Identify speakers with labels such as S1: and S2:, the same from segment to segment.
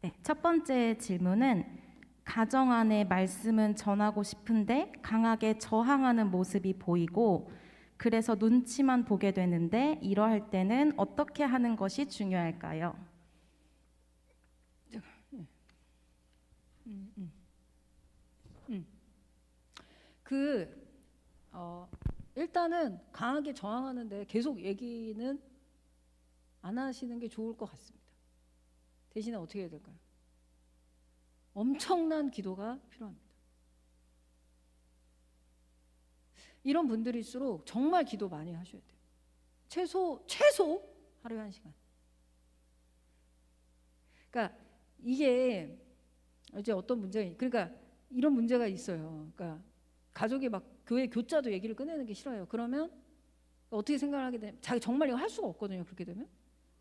S1: 네, 첫 번째 질문은 가정 안에 말씀은 전하고 싶은데 강하게 저항하는 모습이 보이고 그래서 눈치만 보게 되는데 이러할 때는 어떻게 하는 것이 중요할까요?
S2: 그 일단은 강하게 저항하는데 계속 얘기는 안 하시는 게 좋을 것 같습니다. 대신에 어떻게 해야 될까요? 엄청난 기도가 필요합니다. 이런 분들일수록 정말 기도 많이 하셔야 돼요. 최소 하루에 1시간. 그러니까 이게 이제 어떤 문제가 그러니까 이런 문제가 있어요. 그러니까 가족이 막 교회 교자도 얘기를 꺼내는 게 싫어요. 그러면 어떻게 생각을 하게 되면 자기 정말 이거 할 수가 없거든요. 그렇게 되면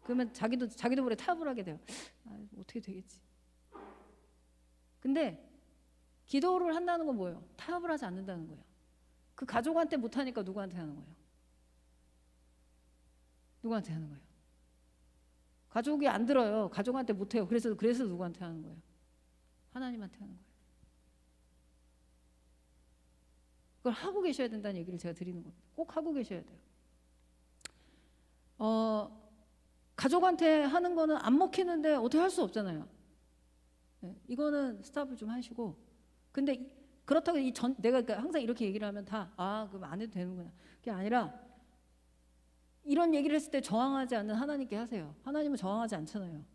S2: 그러면 자기도 모르게 타협을 하게 돼요. 어떻게 되겠지. 근데 기도를 한다는 건 뭐예요? 타협을 하지 않는다는 거예요. 그 가족한테 못하니까 누구한테 하는 거예요? 누구한테 하는 거예요? 가족이 안 들어요. 가족한테 못해요. 그래서 누구한테 하는 거예요? 하나님한테 하는 거예요. 그걸 하고 계셔야 된다는 얘기를 제가 드리는 겁니다. 꼭 하고 계셔야 돼요. 가족한테 하는 거는 안 먹히는데 어떻게 할 수 없잖아요. 네, 이거는 스탑을 좀 하시고. 근데 그렇다고 내가 그러니까 항상 이렇게 얘기를 하면 그럼 안 해도 되는구나. 그게 아니라 이런 얘기를 했을 때 저항하지 않는 하나님께 하세요. 하나님은 저항하지 않잖아요.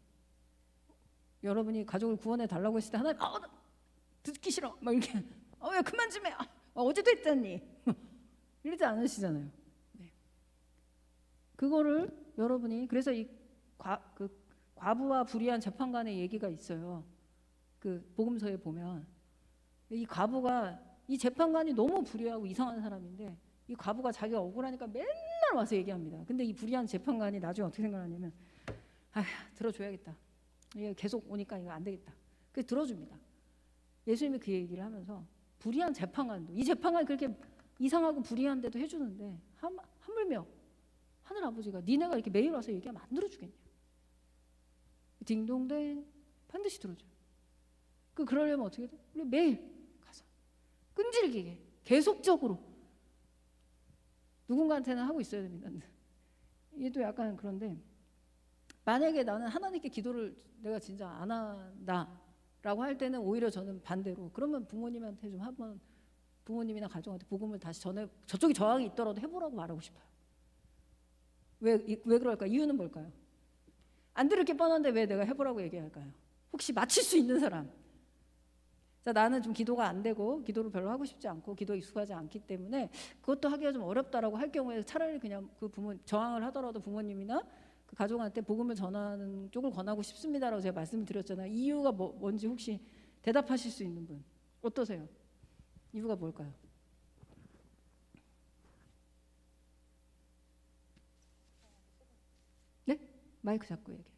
S2: 여러분이 가족을 구원해 달라고 했을 때 하나님 나 듣기 싫어 막 이렇게 왜 그만 좀 해. 어제도 했잖니. 이러지 않으시잖아요. 네. 그거를 여러분이 그래서 이 과부와 불의한 재판관의 얘기가 있어요. 그 복음서에 보면 이 과부가 이 재판관이 너무 불의하고 이상한 사람인데 이 과부가 자기가 억울하니까 맨날 와서 얘기합니다. 근데 이 불의한 재판관이 나중에 어떻게 생각하냐면 들어줘야겠다. 얘 계속 오니까 이거 안 되겠다. 그래서 들어줍니다. 예수님이 그 얘기를 하면서 불의한 재판관도 이 재판관이 그렇게 이상하고 불의한데도 해주는데 하물며 하늘아버지가 니네가 이렇게 매일 와서 얘기하면 안 들어주겠냐. 딩동댕 반드시 들어줘요. 그러려면 어떻게 돼? 우리 매일 가서 끈질기게 계속적으로 누군가한테는 하고 있어야 됩니다. 얘도 약간 그런데 만약에 나는 하나님께 기도를 내가 진짜 안 한다 라고 할 때는 오히려 저는 반대로 그러면 부모님한테 좀 한번 부모님이나 가족한테 복음을 다시 저쪽이 저항이 있더라도 해보라고 말하고 싶어요. 왜 그럴까? 이유는 뭘까요? 안 들을 게 뻔한데 왜 내가 해보라고 얘기할까요? 혹시 맞힐 수 있는 사람. 자, 나는 좀 기도가 안 되고 기도를 별로 하고 싶지 않고 기도에 익숙하지 않기 때문에 그것도 하기가 좀 어렵다라고 할 경우에 차라리 그냥 그 저항을 하더라도 부모님이나 그 가족한테 복음을 전하는 쪽을 권하고 싶습니다라고 제가 말씀을 드렸잖아요. 이유가 뭔지 혹시 대답하실 수 있는 분 어떠세요? 이유가 뭘까요? 네? 마이크 잡고 얘기해요.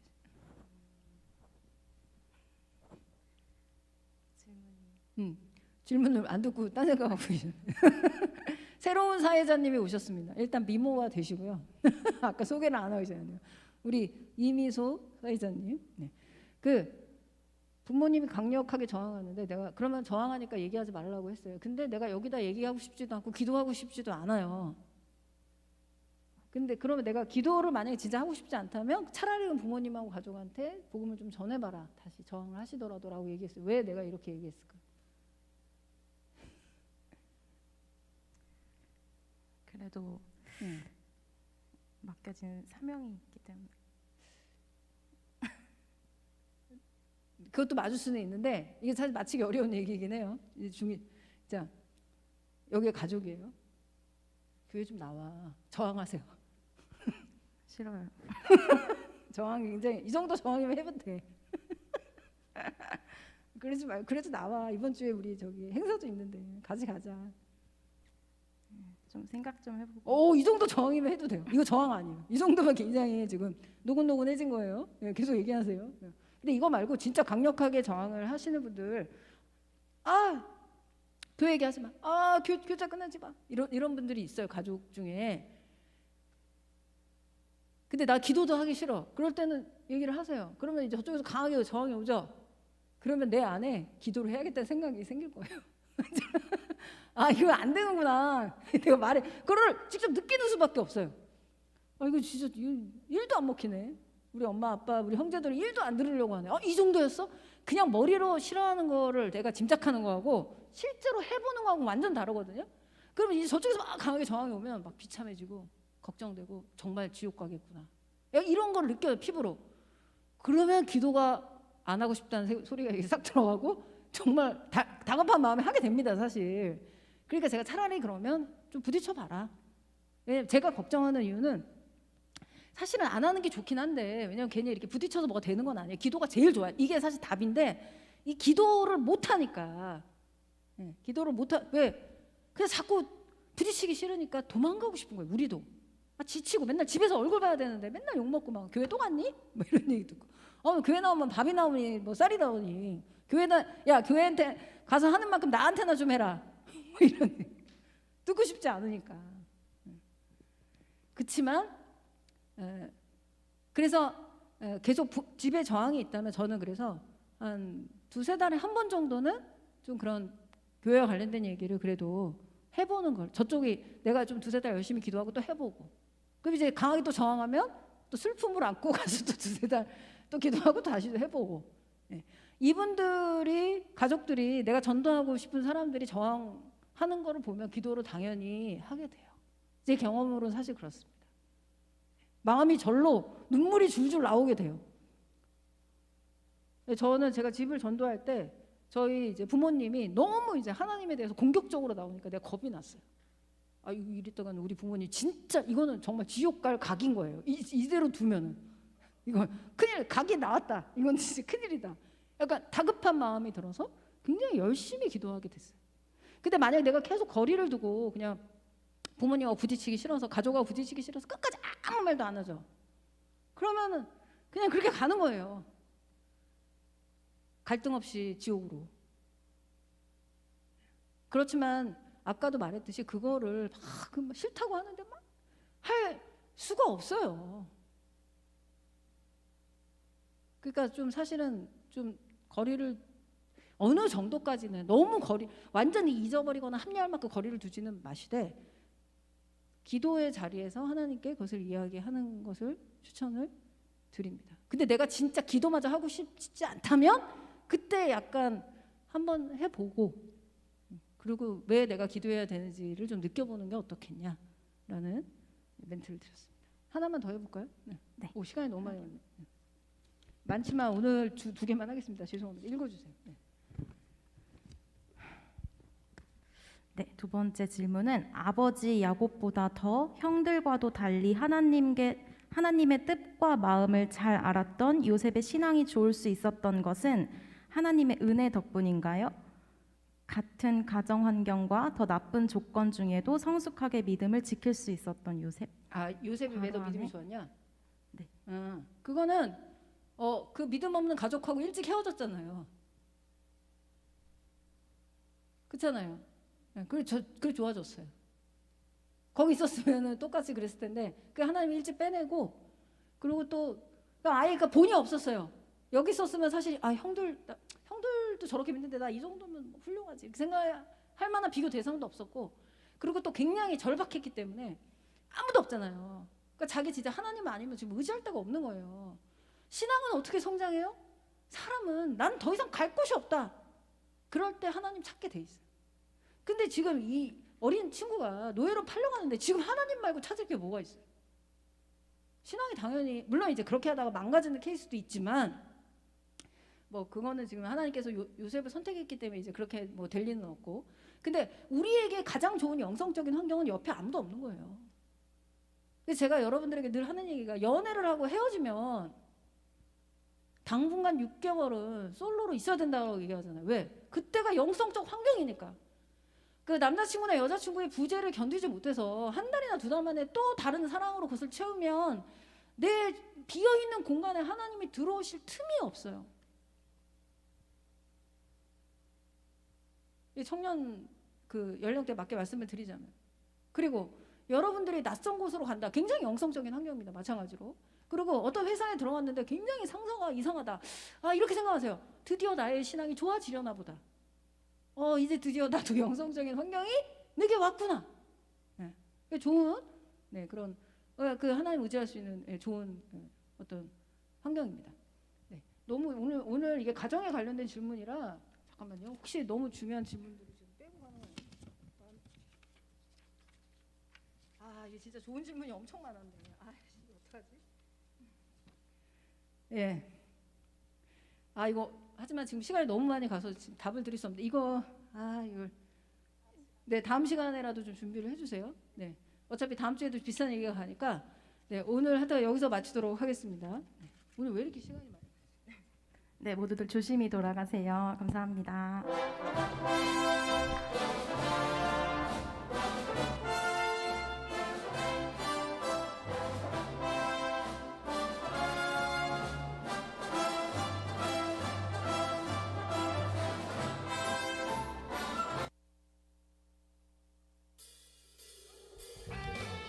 S2: 질문을 안 듣고 딴 생각하고 계시네요. 새로운 사회자님이 오셨습니다. 일단 미모가 되시고요. 아까 소개를 안 하고 계셨네요. 우리 이미소 사회자님. 네. 부모님이 강력하게 저항하는데 내가 그러면 저항하니까 얘기하지 말라고 했어요. 근데 내가 여기다 얘기하고 싶지도 않고 기도하고 싶지도 않아요. 근데 그러면 내가 기도를 만약에 진짜 하고 싶지 않다면 차라리 부모님하고 가족한테 복음을 좀 전해봐라. 다시 저항을 하시더라도 라고 얘기했어요. 왜 내가 이렇게 얘기했을까?
S1: 그래도 맡겨진 사명이 있기 때문에
S2: 그것도 맞을 수는 있는데 이게 사실 맞히기 어려운 얘기이긴 해요. 자, 여기가 가족이에요. 교회 좀 나와. 저항하세요.
S1: 싫어요.
S2: 저항 굉장히 이 정도 저항이면 해도 돼. 그래도 나와. 이번 주에 우리 저기 행사도 있는데 가자.
S1: 좀 생각 좀 해보고.
S2: 이 정도 저항이면 해도 돼요. 이거 저항 아니에요. 이 정도면 굉장히 지금 노곤노곤해진 거예요. 계속 얘기하세요. 근데 이거 말고 진짜 강력하게 저항을 하시는 분들 교회 얘기하지 마. 교자 끝나지 마. 이런 분들이 있어요. 가족 중에. 근데 나 기도도 하기 싫어. 그럴 때는 얘기를 하세요. 그러면 이제 저쪽에서 강하게 저항이 오죠. 그러면 내 안에 기도를 해야겠다는 생각이 생길 거예요. 아, 이거 안 되는구나. 내가 말해. 그거를 직접 느끼는 수밖에 없어요. 아, 이거 진짜 일도 안 먹히네. 우리 엄마, 아빠, 우리 형제들이 일도 안 들으려고 하네. 이 정도였어? 그냥 머리로 싫어하는 거를 내가 짐작하는 거하고 실제로 해보는 거하고 완전 다르거든요. 그러면 이제 저쪽에서 막 강하게 저항이 오면 막 비참해지고 걱정되고 정말 지옥 가겠구나. 이런 걸 느껴요, 피부로. 그러면 기도가 안 하고 싶다는 소리가 이렇게 싹 들어가고 정말 다급한 마음에 하게 됩니다, 사실. 그러니까 제가 차라리 그러면 좀 부딪혀 봐라. 왜냐면 제가 걱정하는 이유는 사실은 안 하는 게 좋긴 한데, 왜냐면 괜히 이렇게 부딪혀서 뭐가 되는 건 아니에요. 기도가 제일 좋아요. 이게 사실 답인데 이 기도를 못 하니까. 기도를 왜? 그냥 자꾸 부딪히기 싫으니까 도망가고 싶은 거예요. 우리도 지치고 맨날 집에서 얼굴 봐야 되는데 맨날 욕 먹고 막 교회 또 갔니? 뭐 이런 얘기 듣고 교회 나오면 밥이 나오니 뭐 쌀이 나오니 교회한테 가서 하는 만큼 나한테나 좀 해라. 뭐 이런 얘기. 듣고 싶지 않으니까. 그렇지만 그래서 계속 집에 저항이 있다면 저는 그래서 한 2-3달에 한 번 정도는 좀 그런 교회와 관련된 얘기를 그래도 해보는 걸, 저쪽이 내가 좀 2-3달 열심히 기도하고 또 해보고, 그럼 이제 강하게 또 저항하면 또 슬픔을 안고 가서 또 2-3달 또 기도하고 다시 해보고. 이분들이 가족들이 내가 전도하고 싶은 사람들이 저항하는 거를 보면 기도를 당연히 하게 돼요. 제 경험으로 사실 그렇습니다. 마음이 절로 눈물이 줄줄 나오게 돼요. 저는 제가 집을 전도할 때 저희 이제 부모님이 너무 이제 하나님에 대해서 공격적으로 나오니까 내가 겁이 났어요. 이랬다가는 우리 부모님 진짜 이거는 정말 지옥 갈 각인 거예요. 이대로 두면은 이건 큰일, 각이 나왔다. 이건 진짜 큰일이다. 약간 다급한 마음이 들어서 굉장히 열심히 기도하게 됐어요. 근데 만약에 내가 계속 거리를 두고 그냥 부모님하고 부딪히기 싫어서, 가족하고 부딪히기 싫어서 끝까지 아무 말도 안 하죠. 그러면은 그냥 그렇게 가는 거예요. 갈등 없이 지옥으로. 그렇지만 아까도 말했듯이 그거를 막 싫다고 하는데 막 할 수가 없어요. 그러니까 좀 사실은 좀 거리를 어느 정도까지는 너무 완전히 잊어버리거나 합리할 만큼 거리를 두지는 마시되 기도의 자리에서 하나님께 그것을 이야기하는 것을 추천을 드립니다. 근데 내가 진짜 기도마저 하고 싶지 않다면 그때 약간 한번 해보고, 그리고 왜 내가 기도해야 되는지를 좀 느껴보는 게 어떻겠냐라는 멘트를 드렸습니다. 하나만 더 해볼까요? 네. 오, 시간이 너무 많이 걸렸네. 많지만 오늘 두 개만 하겠습니다. 죄송합니다. 읽어주세요.
S1: 네, 2번째 질문은 아버지 야곱보다 더 형들과도 달리 하나님의 뜻과 마음을 잘 알았던 요셉의 신앙이 좋을 수 있었던 것은 하나님의 은혜 덕분인가요? 같은 가정 환경과 더 나쁜 조건 중에도 성숙하게 믿음을 지킬 수 있었던 요셉.
S2: 요셉이 왜 더 믿음이 좋았냐?
S1: 네.
S2: 그거는 그 믿음 없는 가족하고 일찍 헤어졌잖아요. 그렇잖아요. 그래 좋아졌어요. 거기 있었으면 똑같이 그랬을 텐데 그 하나님이 일찍 빼내고, 그리고 또 아이가 본이 없었어요. 여기 있었으면 사실 형들도 저렇게 믿는데 나 이 정도면 훌륭하지 생각할 만한 비교 대상도 없었고, 그리고 또 굉장히 절박했기 때문에 아무도 없잖아요. 그러니까 자기 진짜 하나님 아니면 지금 의지할 데가 없는 거예요. 신앙은 어떻게 성장해요? 사람은 난 더 이상 갈 곳이 없다. 그럴 때 하나님 찾게 돼 있어요. 근데 지금 이 어린 친구가 노예로 팔려가는데 지금 하나님 말고 찾을 게 뭐가 있어요? 신앙이 당연히 물론 이제 그렇게 하다가 망가지는 케이스도 있지만 뭐 그거는 지금 하나님께서 요셉을 선택했기 때문에 이제 그렇게 뭐 될 리는 없고, 근데 우리에게 가장 좋은 영성적인 환경은 옆에 아무도 없는 거예요. 그래서 제가 여러분들에게 늘 하는 얘기가, 연애를 하고 헤어지면 당분간 6개월은 솔로로 있어야 된다고 얘기하잖아요. 왜? 그때가 영성적 환경이니까. 그 남자친구나 여자친구의 부재를 견디지 못해서 한 달이나 2달 만에 또 다른 사랑으로 그것을 채우면 내 비어있는 공간에 하나님이 들어오실 틈이 없어요. 이 청년 그 연령대에 맞게 말씀을 드리자면, 그리고 여러분들이 낯선 곳으로 간다. 굉장히 영성적인 환경입니다. 마찬가지로. 그리고 어떤 회사에 들어갔는데 굉장히 상사가 이상하다. 아, 이렇게 생각하세요. 드디어 나의 신앙이 좋아지려나 보다. 이제 드디어 나도 영성적인 환경이 내게 왔구나. 네. 좋은 그런 그 하나님 의지할 수 있는 좋은 어떤 환경입니다. 네. 너무 오늘 이게 가정에 관련된 질문이라 잠깐만요. 혹시 너무 중요한 질문들이 지금 빼고 가는 거예요? 이게 진짜 좋은 질문이 엄청 많았네. 이거 어떡하지? 예. 이거 하지만 지금 시간이 너무 많이 가서 답을 드릴 수 없는데 이걸 네, 다음 시간에라도 좀 준비를 해주세요. 네, 어차피 다음 주에도 비슷한 얘기가 가니까 네, 오늘 하다가 여기서 마치도록 하겠습니다. 네, 오늘 왜 이렇게 시간이 많아요?
S1: 네, 모두들 조심히 돌아가세요. 감사합니다.